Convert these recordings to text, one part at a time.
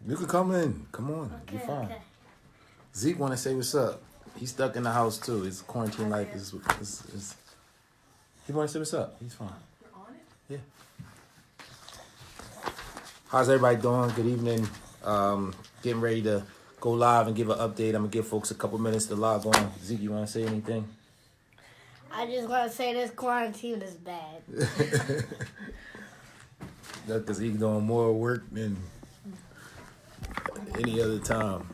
You can come in. Come on. Okay, You're fine. okay. Zeke want to say what's up. He's stuck in the house too. His quarantine life is. He want to say what's up. He's fine. You're on it? Yeah. How's everybody doing? Good evening. Getting ready to go live and give an update. I'm gonna give folks a couple minutes to log on. Zeke, you want to say anything? I just want to say this quarantine is bad. That's because he's doing more work than any other time.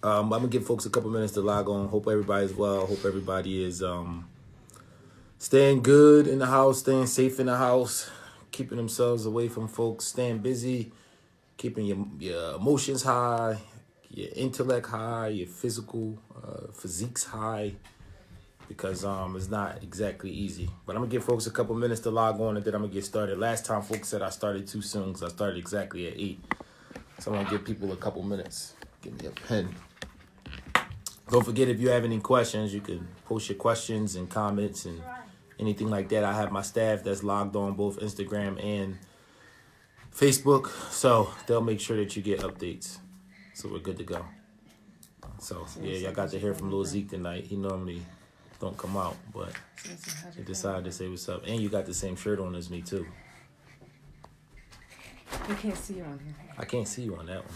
I'm gonna give folks a couple minutes to log on. Hope everybody's well. Hope everybody is staying good in the house, staying safe in the house, keeping themselves away from folks, staying busy, keeping your emotions high, your intellect high, your physiques high, because it's not exactly easy. But I'm gonna give folks a couple minutes to log on, and then I'm gonna get started. Last time folks said I started too soon, because I started exactly at 8. So I'm gonna give people a couple minutes. Give me a pen. Don't forget, if you have any questions, you can post your questions and comments and anything like that. I have my staff that's logged on both Instagram and Facebook, so they'll make sure that you get updates. So we're good to go. So yeah, y'all got to hear from Lil Zeke tonight. He normally don't come out, but he decided to say what's up. And you got the same shirt on as me too. We can't see you on here. I can't see you on that one.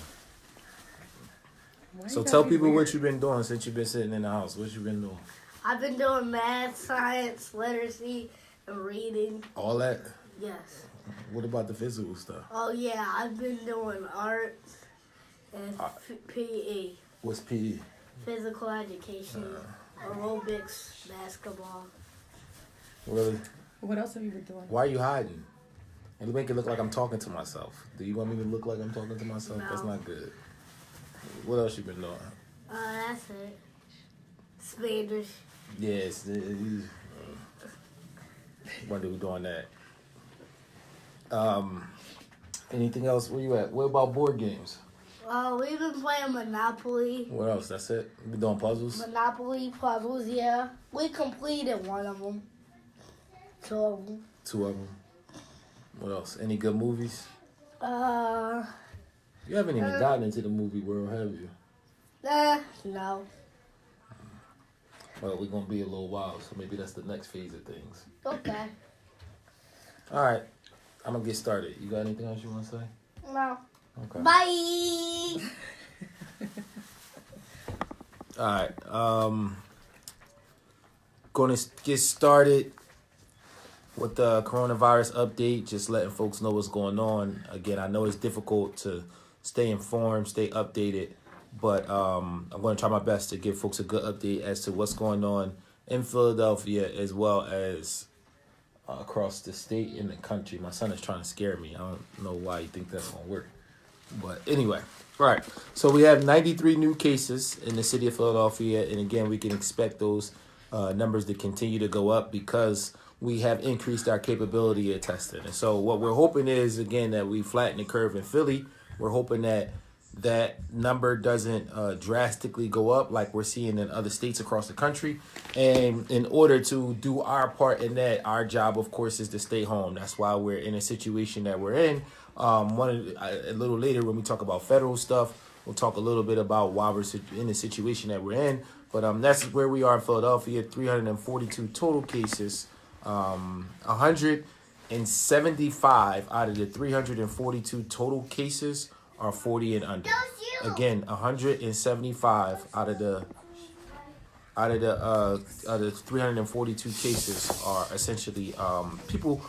Why So you tell gotta be people weird? what you've been doing since you've been sitting in the house. What you been doing? I've been doing math, science, literacy, and reading. All that? Yes. What about the physical stuff? Oh, yeah. I've been doing art and PE. What's PE? Physical education, aerobics, basketball. Really? What else have you been doing? Why are you hiding? You make it look like I'm talking to myself. Do you want me to look like I'm talking to myself? No. That's not good. What else you been doing? That's it. Spanish. Yes. When are we doing that? Anything else? Where you at? What about board games? We've been playing Monopoly. What else? That's it? We been doing puzzles? Monopoly puzzles, yeah. We completed one of them. 2 of them. 2 of them. What else? Any good movies? You haven't even gotten into the movie world, have you? No. Well, we're going to be a little while, so maybe that's the next phase of things. Okay. All right. I'm going to get started. You got anything else you want to say? No. Okay. Bye. All right. Going to get started with the coronavirus update, just letting folks know what's going on. Again, I know it's difficult to stay informed, stay updated, but I'm going to try my best to give folks a good update as to what's going on in Philadelphia as well as across the state and the country. My son is trying to scare me. I don't know why you think that's going to work. But anyway, all right. So we have 93 new cases in the city of Philadelphia. And again, we can expect those numbers to continue to go up because we have increased our capability of testing. And so what we're hoping is, again, that we flatten the curve in Philly. We're hoping that that number doesn't drastically go up like we're seeing in other states across the country. And in order to do our part in that, our job, of course, is to stay home. That's why we're in a situation that we're in. A little later when we talk about federal stuff, we'll talk a little bit about why we're in the situation that we're in. But that's where we are in Philadelphia, 342 total cases. 175 out of the 342 total cases are 40 and under. Again, 175 out of the 342 cases are essentially people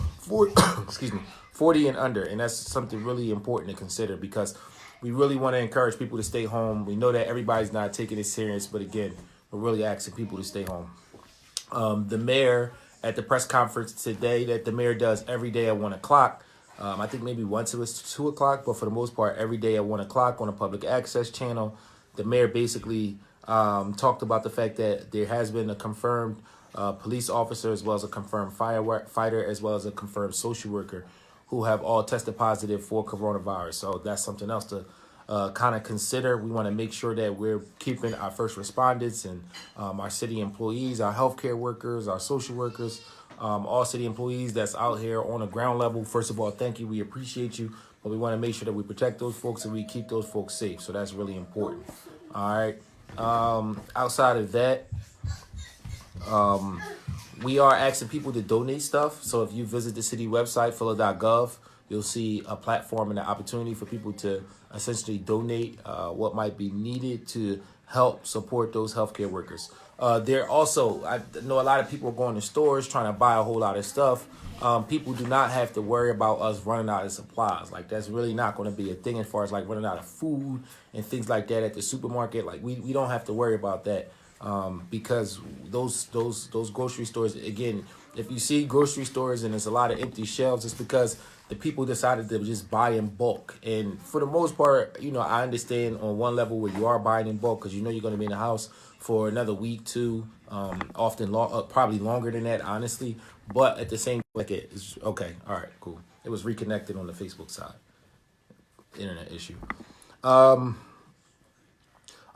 40 and under, and that's something really important to consider because we really want to encourage people to stay home. We know that everybody's not taking it serious, but again, we're really asking people to stay home. The mayor at the press conference today that the mayor does every day at 1 o'clock. I think maybe once it was 2 o'clock, but for the most part, every day at 1 o'clock on a public access channel, the mayor basically talked about the fact that there has been a confirmed police officer as well as a confirmed firefighter as well as a confirmed social worker who have all tested positive for coronavirus. So that's something else to kind of consider. We want to make sure that we're keeping our first responders and our city employees, our healthcare workers, our social workers, all city employees that's out here on the ground level. First of all, thank you. We appreciate you, but we want to make sure that we protect those folks and we keep those folks safe. So that's really important. All right. Outside of that, we are asking people to donate stuff. So if you visit the city website, phila.gov, you'll see a platform and an opportunity for people to essentially donate what might be needed to help support those healthcare workers. There also, I know a lot of people are going to stores trying to buy a whole lot of stuff. People do not have to worry about us running out of supplies. Like, that's really not going to be a thing as far as like running out of food and things like that at the supermarket. Like, we don't have to worry about that. Because those grocery stores, again, if you see grocery stores and there's a lot of empty shelves, it's because the people decided to just buy in bulk. And for the most part, I understand on one level where you are buying in bulk because you're going to be in the house for another week, two, often probably longer than that, honestly. But at the same, it's okay. All right, cool. It was reconnected on the Facebook side. Internet issue. I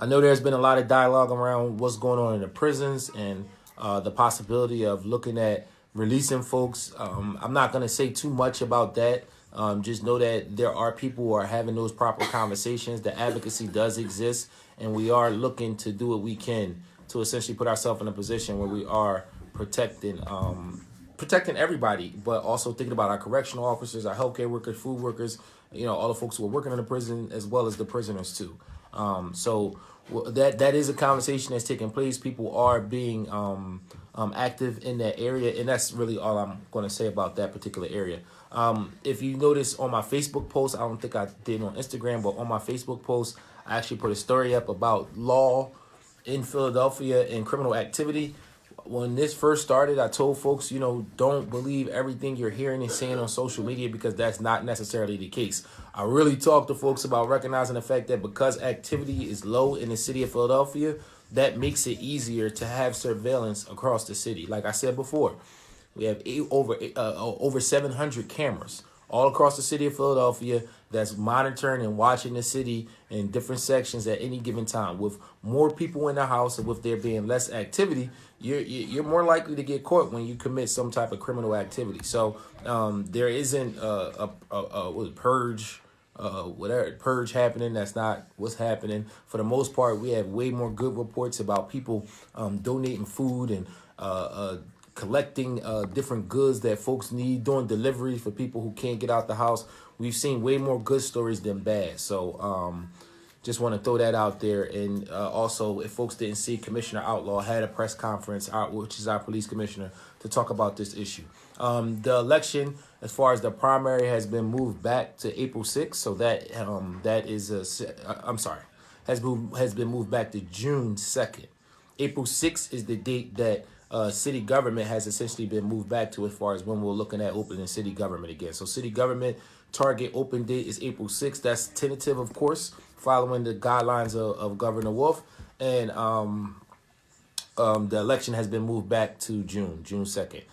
know there's been a lot of dialogue around what's going on in the prisons and the possibility of looking at releasing folks. I'm not going to say too much about that. Just know that there are people who are having those proper conversations. The advocacy does exist, and we are looking to do what we can to essentially put ourselves in a position where we are protecting everybody, but also thinking about our correctional officers, our healthcare workers, food workers, all the folks who are working in the prison, as well as the prisoners too. So that is a conversation that's taking place. People are being active in that area, and that's really all I'm going to say about that particular area. If you notice on my Facebook post, I don't think I did on Instagram, but on my Facebook post, I actually put a story up about law in Philadelphia and criminal activity. When this first started, I told folks, don't believe everything you're hearing and seeing on social media because that's not necessarily the case. I really talked to folks about recognizing the fact that because activity is low in the city of Philadelphia, that makes it easier to have surveillance across the city. Like I said before, we have over 700 cameras all across the city of Philadelphia that's monitoring and watching the city in different sections at any given time. With more people in the house and with there being less activity, you're more likely to get caught when you commit some type of criminal activity. So there isn't a purge, purge happening. That's not what's happening. For the most part, we have way more good reports about people donating food and collecting different goods that folks need, doing deliveries for people who can't get out the house. We've seen way more good stories than bad. So just want to throw that out there. And also, if folks didn't see, Commissioner Outlaw had a press conference, which is our police commissioner, to talk about this issue. The election, as far as the primary, has been moved back to April 6th. So that has been moved back to June 2nd. April 6th is the date that city government has essentially been moved back to as far as when we're looking at opening city government again. So city government target open date is April 6th. That's tentative, of course, following the guidelines of Governor Wolf. And the election has been moved back to June 2nd.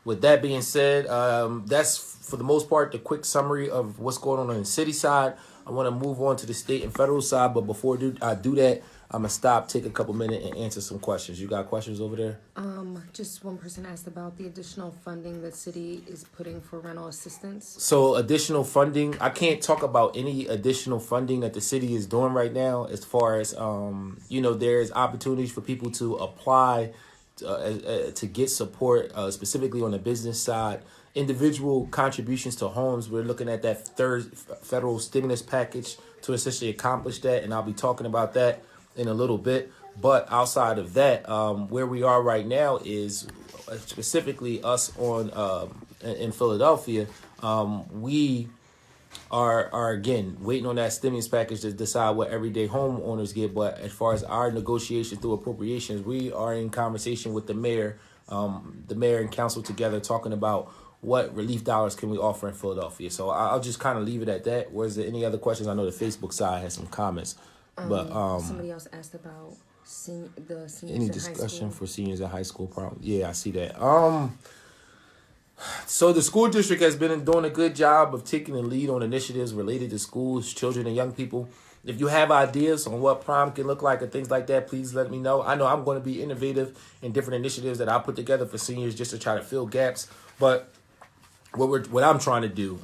With that being said, that's for the most part the quick summary of what's going on the city side. I want to move on to the state and federal side, but before I do that, I'm going to stop, take a couple minutes, and answer some questions. You got questions over there? Just one person asked about the additional funding that city is putting for rental assistance. So additional funding, I can't talk about any additional funding that the city is doing right now as far as, there's opportunities for people to apply to get support, specifically on the business side. Individual contributions to homes, we're looking at that third federal stimulus package to essentially accomplish that, and I'll be talking about that in a little bit. But outside of that, where we are right now is specifically us in Philadelphia. We are again waiting on that stimulus package to decide what everyday homeowners get. But as far as our negotiation through appropriations, we are in conversation with the mayor and council together, talking about what relief dollars can we offer in Philadelphia. So I'll just kind of leave it at that. Was there any other questions? I know the Facebook side has some comments. But somebody else asked about the seniors any in discussion high school. for seniors at high school? Problem? Yeah, I see that. So the school district has been doing a good job of taking the lead on initiatives related to schools, children, and young people. if you have ideas on what prom can look like and things like that, please let me know. I know I'm going to be innovative in different initiatives that I put together for seniors just to try to fill gaps. But what I'm trying to do,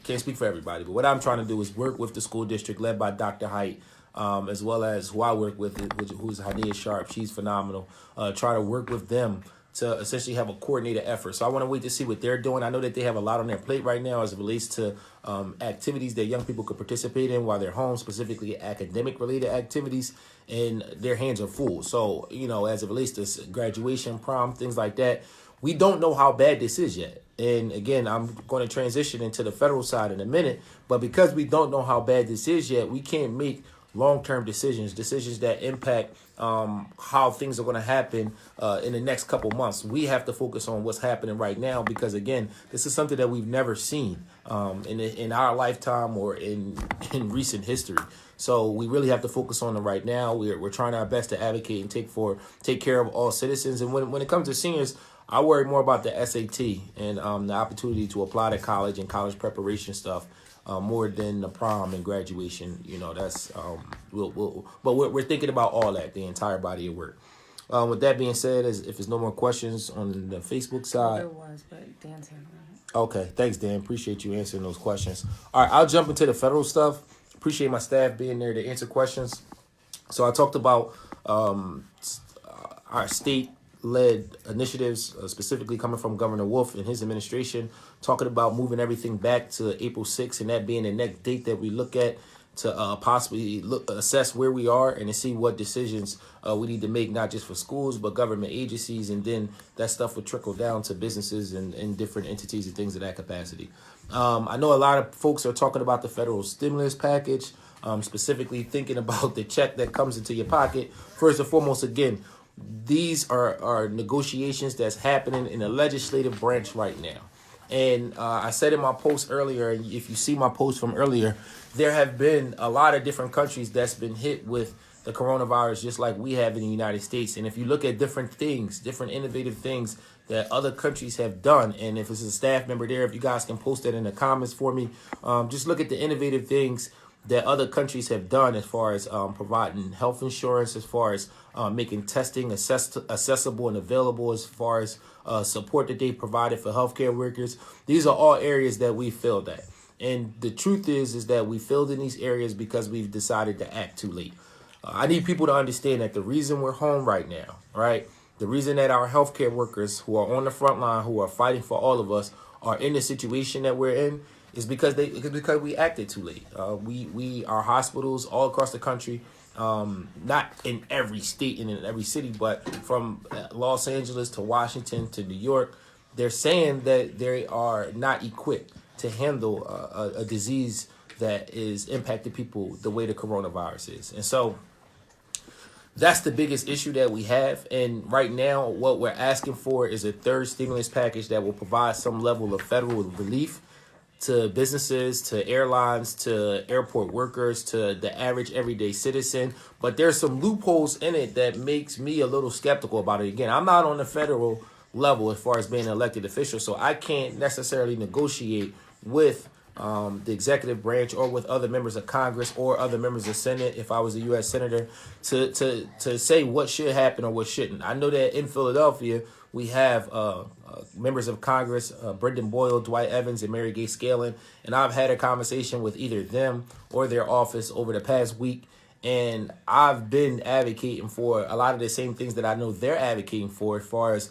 can't speak for everybody, but what I'm trying to do is work with the school district led by Dr. Height, as well as who I work with, who's Hania Sharp. She's phenomenal. Try to work with them to essentially have a coordinated effort. So I want to wait to see what they're doing. I know that they have a lot on their plate right now as it relates to activities that young people could participate in while they're home, specifically academic related activities, and their hands are full. So, as it relates to graduation, prom, things like that, we don't know how bad this is yet. And again, I'm going to transition into the federal side in a minute, but because we don't know how bad this is yet, we can't make long-term decisions that impact how things are going to happen in the next couple months. We have to focus on what's happening right now because, again, this is something that we've never seen in our lifetime or in recent history. So we really have to focus on it right now. We're trying our best to advocate and take care of all citizens. And when it comes to seniors, I worry more about the SAT and the opportunity to apply to college and college preparation stuff. More than the prom and graduation, that's but we're thinking about all that, the entire body of work. With that being said, if there's no more questions on the Facebook side, There was, but Dan's here. okay, thanks, Dan. Appreciate you answering those questions. All right, I'll jump into the federal stuff. Appreciate my staff being there to answer questions. So I talked about our state-led initiatives, specifically coming from Governor Wolf and his administration, talking about moving everything back to April 6th and that being the next date that we look at to possibly assess where we are and to see what decisions we need to make, not just for schools, but government agencies. And then that stuff would trickle down to businesses and different entities and things of that capacity. I know a lot of folks are talking about the federal stimulus package, specifically thinking about the check that comes into your pocket. First and foremost, again, these are negotiations that's happening in the legislative branch right now. And I said in my post earlier, and if you see my post from earlier, there have been a lot of different countries that's been hit with the coronavirus, just like we have in the United States. And if you look at different things, different innovative things that other countries have done, and if it's a staff member there, if you guys can post that in the comments for me, just look at the innovative things that other countries have done as far as providing health insurance, as far as making testing accessible and available, as far as support that they provided for healthcare workers. These are all areas that we failed at. And the truth is that we failed in these areas because we've decided to act too late. I need people to understand that the reason we're home right now, right? The reason that our healthcare workers who are on the front line, who are fighting for all of us, are in the situation that we're in is because we acted too late. Our hospitals all across the country, not in every state and in every city, but from Los Angeles to Washington to New York, they're saying that they are not equipped to handle a disease that is impacting people the way the coronavirus is. And so that's the biggest issue that we have. And right now, what we're asking for is a third stimulus package that will provide some level of federal relief to businesses, to airlines, to airport workers, to the average everyday citizen. But there's some loopholes in it that makes me a little skeptical about it. Again, I'm not on the federal level as far as being an elected official, so I can't necessarily negotiate with the executive branch or with other members of Congress or other members of Senate if I was a U.S. Senator to say what should happen or what shouldn't. I know that in Philadelphia we have members of Congress, Brendan Boyle, Dwight Evans, and Mary Gay Scanlon, and I've had a conversation with either them or their office over the past week, and I've been advocating for a lot of the same things that I know they're advocating for as far as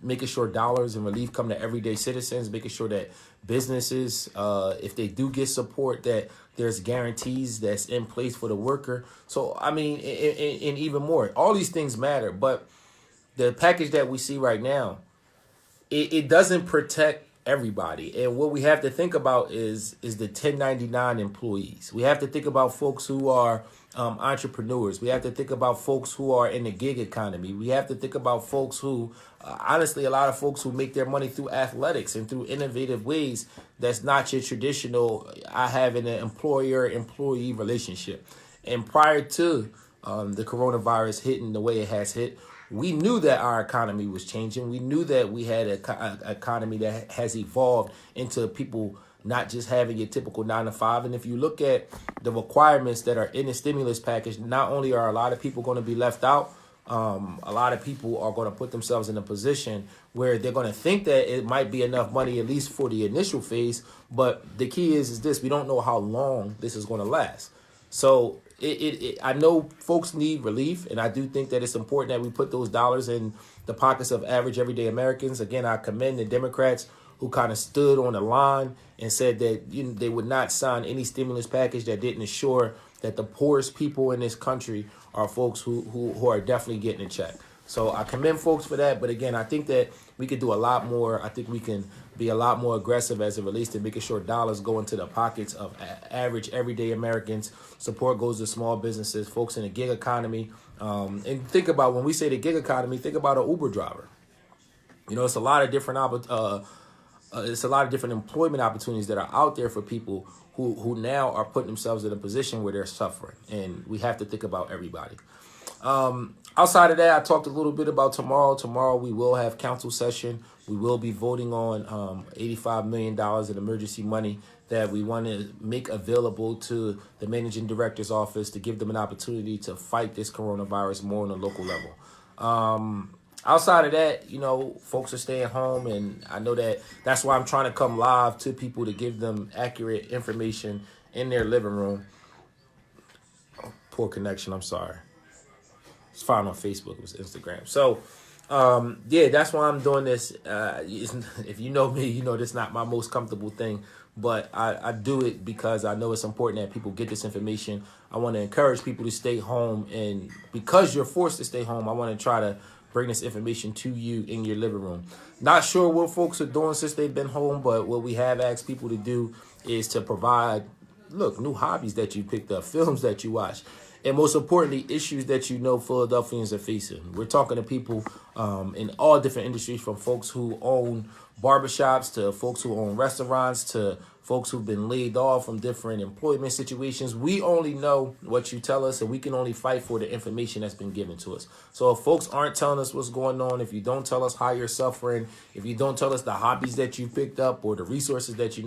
making sure dollars and relief come to everyday citizens, making sure that businesses, if they do get support, that there's guarantees that's in place for the worker. So, I mean, and even more, all these things matter. But the package that we see right now, it doesn't protect everybody. And what we have to think about is the 1099 employees. We have to think about folks who are entrepreneurs. We have to think about folks who are in the gig economy. We have to think about folks who, honestly, a lot of folks who make their money through athletics and through innovative ways that's not your traditional, I have an employer-employee relationship. And prior to the coronavirus hitting the way it has hit, we knew that our economy was changing. We knew that we had an economy that has evolved into people not just having your typical 9 to 5. And if you look at the requirements that are in the stimulus package, not only are a lot of people going to be left out, a lot of people are going to put themselves in a position where they're going to think that it might be enough money, at least for the initial phase. But the key is this: we don't know how long this is going to last. So I know folks need relief, and I do think that it's important that we put those dollars in the pockets of average, everyday Americans. Again, I commend the Democrats who kind of stood on the line and said that they would not sign any stimulus package that didn't ensure that the poorest people in this country are folks who are definitely getting a check. So I commend folks for that. But again, I think that we could do a lot more. I think we can be a lot more aggressive as it relates to making sure dollars go into the pockets of average, everyday Americans. Support goes to small businesses, folks in the gig economy. And think about, when we say the gig economy, think about an Uber driver. It's a lot of different employment opportunities that are out there for people who now are putting themselves in a position where they're suffering. And we have to think about everybody. Outside of that, I talked a little bit about tomorrow. Tomorrow we will have council session. We will be voting on $85 million in emergency money that we want to make available to the managing director's office to give them an opportunity to fight this coronavirus more on a local level. Outside of that, folks are staying home, and I know that's why I'm trying to come live to people to give them accurate information in their living room. Oh, poor connection, I'm sorry. It's fine on Facebook, it was Instagram. So, that's why I'm doing this. If you know me, you know this is not my most comfortable thing, but I do it because I know it's important that people get this information. I want to encourage people to stay home, and because you're forced to stay home, I want to try to bring this information to you in your living room. Not sure what folks are doing since they've been home, but what we have asked people to do is to provide, new hobbies that you picked up, films that you watch, and most importantly, issues that Philadelphians are facing. We're talking to people in all different industries, from folks who own barbershops to folks who own restaurants to folks who've been laid off from different employment situations. We only know what you tell us, and we can only fight for the information that's been given to us. So if folks aren't telling us what's going on, if you don't tell us how you're suffering, if you don't tell us the hobbies that you picked up or the resources that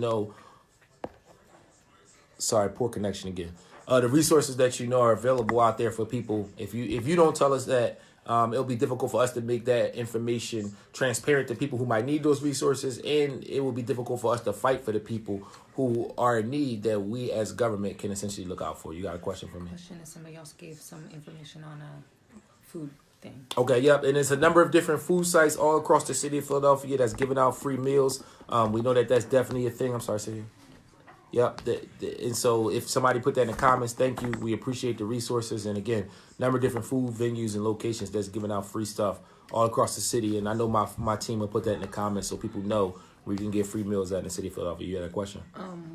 sorry, poor connection again. The resources that are available out there for people. If you don't tell us that, it'll be difficult for us to make that information transparent to people who might need those resources, and it will be difficult for us to fight for the people who are in need that we as government can essentially look out for. You got a question for me? Question is, somebody else gave some information on a food thing. Okay, yep, and it's a number of different food sites all across the city of Philadelphia that's giving out free meals. We know that that's definitely a thing. I'm sorry, City. Yep. And so if somebody put that in the comments, thank you. We appreciate the resources. And again, number of different food venues and locations that's giving out free stuff all across the city. And I know my team will put that in the comments so people know where you can get free meals at in the city of Philadelphia. You had a question?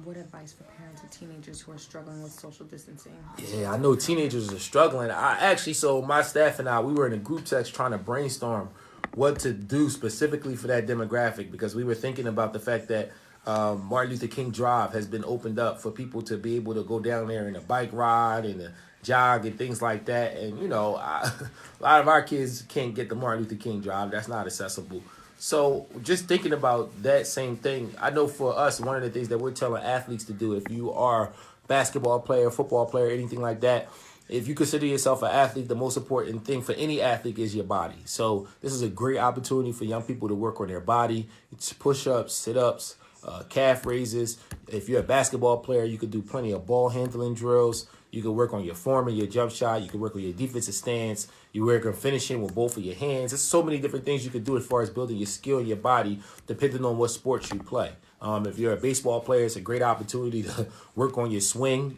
What advice for parents of teenagers who are struggling with social distancing? Yeah, I know teenagers are struggling. So my staff and I, we were in a group text trying to brainstorm what to do specifically for that demographic, because we were thinking about the fact that Martin Luther King Drive has been opened up for people to be able to go down there in a bike ride and a jog and things like that. And, a lot of our kids can't get the Martin Luther King Drive. That's not accessible. So just thinking about that same thing, I know for us, one of the things that we're telling athletes to do, if you are a basketball player, football player, anything like that, if you consider yourself an athlete, the most important thing for any athlete is your body. So this is a great opportunity for young people to work on their body. It's push-ups, sit-ups, calf raises. If you're a basketball player, you could do plenty of ball handling drills. You can work on your form and your jump shot. You can work on your defensive stance. You work on finishing with both of your hands. There's so many different things you can do as far as building your skill in your body, depending on what sports you play. If you're a baseball player, it's a great opportunity to work on your swing.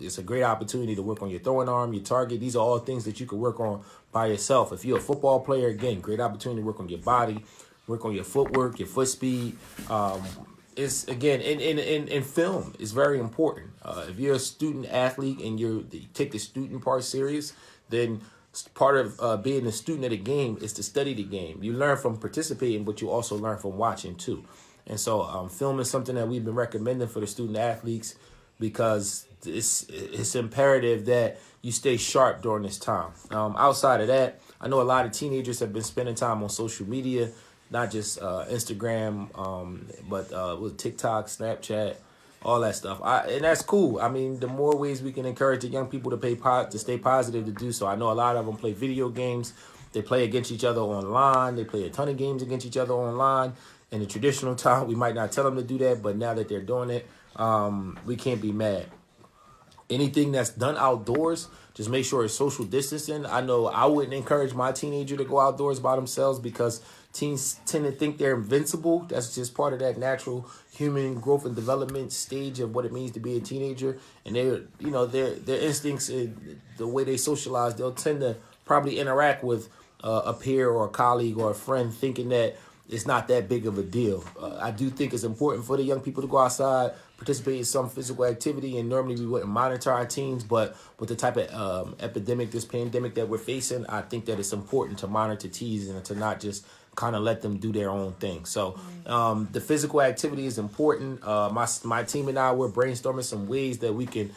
It's a great opportunity to work on your throwing arm, your target. These are all things that you can work on by yourself. If you're a football player, again, great opportunity to work on your body, work on your footwork, your foot speed. It's again in film is very important. If you're a student athlete and you take the student part serious, then part of being a student of the game is to study the game. You learn from participating, but you also learn from watching too. And so film is something that we've been recommending for the student athletes because it's imperative that you stay sharp during this time. Outside of that, I know a lot of teenagers have been spending time on social media. not just Instagram, but with TikTok, Snapchat, all that stuff. And that's cool. I mean, the more ways we can encourage the young people to stay positive, to do so. I know a lot of them play video games. They play against each other online. They play a ton of games against each other online. In the traditional time, we might not tell them to do that, but now that they're doing it, we can't be mad. Anything that's done outdoors, just make sure it's social distancing. I know I wouldn't encourage my teenager to go outdoors by themselves because teens tend to think they're invincible. That's just part of that natural human growth and development stage of what it means to be a teenager. And their instincts, the way they socialize, they'll tend to probably interact with a peer or a colleague or a friend thinking that it's not that big of a deal. I do think it's important for the young people to go outside, participate in some physical activity, and normally we wouldn't monitor our teens, but with the type of this pandemic that we're facing, I think that it's important to monitor teens and to not just kind of let them do their own thing. So the physical activity is important. My team and I, we're brainstorming some ways that we can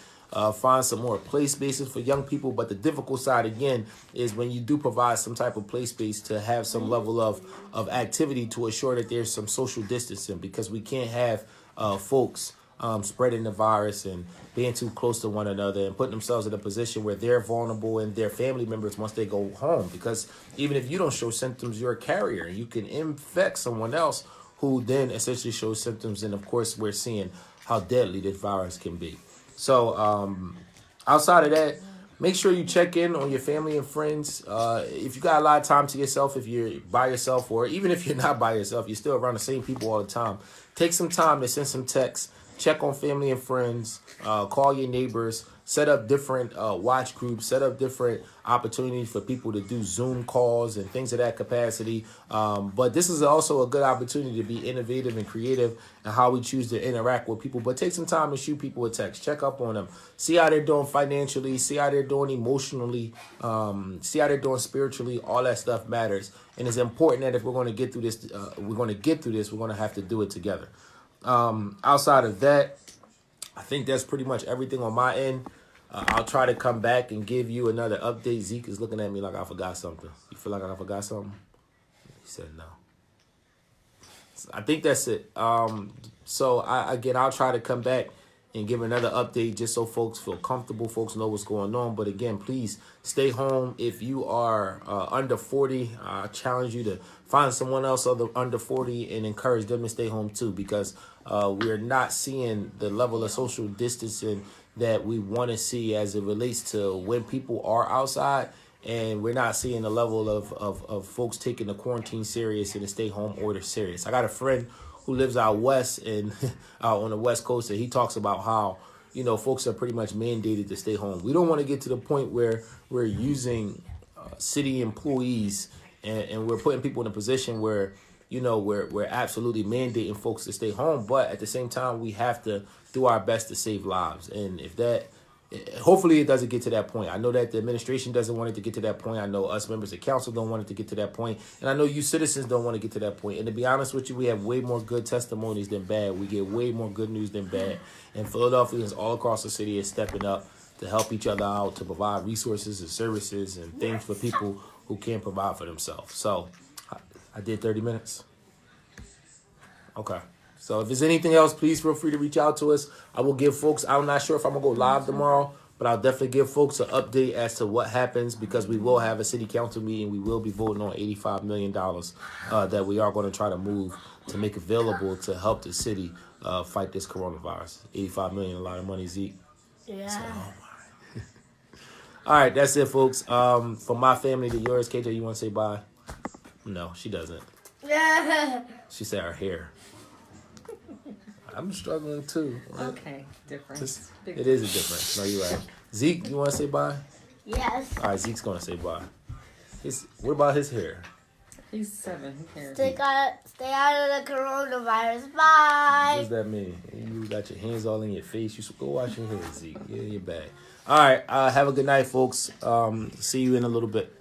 find some more play spaces for young people. But the difficult side, again, is when you do provide some type of play space to have some level of activity to assure that there's some social distancing, because we can't have folks spreading the virus and being too close to one another and putting themselves in a position where they're vulnerable and their family members once they go home. Because even if you don't show symptoms, you're a carrier. You can infect someone else who then essentially shows symptoms. And of course, we're seeing how deadly this virus can be. So outside of that, make sure you check in on your family and friends. If you got a lot of time to yourself, if you're by yourself, or even if you're not by yourself, you're still around the same people all the time. Take some time to send some texts, check on family and friends, call your neighbors, set up different watch groups, set up different opportunities for people to do Zoom calls and things of that capacity. But this is also a good opportunity to be innovative and creative in how we choose to interact with people. But take some time to shoot people a text, check up on them, see how they're doing financially, see how they're doing emotionally, see how they're doing spiritually. All that stuff matters. And it's important that if we're going to get through this, we're going to have to do it together. Outside of that, I think that's pretty much everything on my end. I'll try to come back and give you another update. Zeke is looking at me like I forgot something. You feel like I forgot something? He said no. So I think that's it. So I'll try to come back and give another update just so folks feel comfortable, folks know what's going on. But again, please stay home. If you are under 40, I challenge you to find someone else under 40 and encourage them to stay home too, because we're not seeing the level of social distancing that we want to see as it relates to when people are outside. And we're not seeing the level of folks taking the quarantine serious and the stay home order serious. I got a friend who lives out west and out on the West Coast, and he talks about how, folks are pretty much mandated to stay home. We don't want to get to the point where we're using city employees and we're putting people in a position where, we're absolutely mandating folks to stay home. But at the same time, we have to do our best to save lives. And hopefully it doesn't get to that point. I know that the administration doesn't want it to get to that point. I know us members of council don't want it to get to that point. And I know you citizens don't want to get to that point. And to be honest with you, we have way more good testimonies than bad. We get way more good news than bad. And Philadelphians all across the city is stepping up to help each other out, to provide resources and services and things for people who can't provide for themselves. So I did 30 minutes. Okay. So if there's anything else, please feel free to reach out to us. I will give folks, I'm not sure if I'm going to go live tomorrow, but I'll definitely give folks an update as to what happens, because we will have a city council meeting. We will be voting on $85 million that we are going to try to move to make available to help the city fight this coronavirus. $85 million, a lot of money, Zeke. Yeah. So, all right, that's it, folks. From my family to yours, KJ, you want to say bye? No, she doesn't. She said her hair. I'm struggling too. Right? Okay, difference. It is a difference. No, you're right. Zeke, you want to say bye? Yes. All right, Zeke's going to say bye. What about his hair? He's 7. Who cares? Stay out of the coronavirus. Bye. What does that mean? You got your hands all in your face. You should go wash your hair, Zeke. Get in your bag. All right, have a good night, folks. See you in a little bit.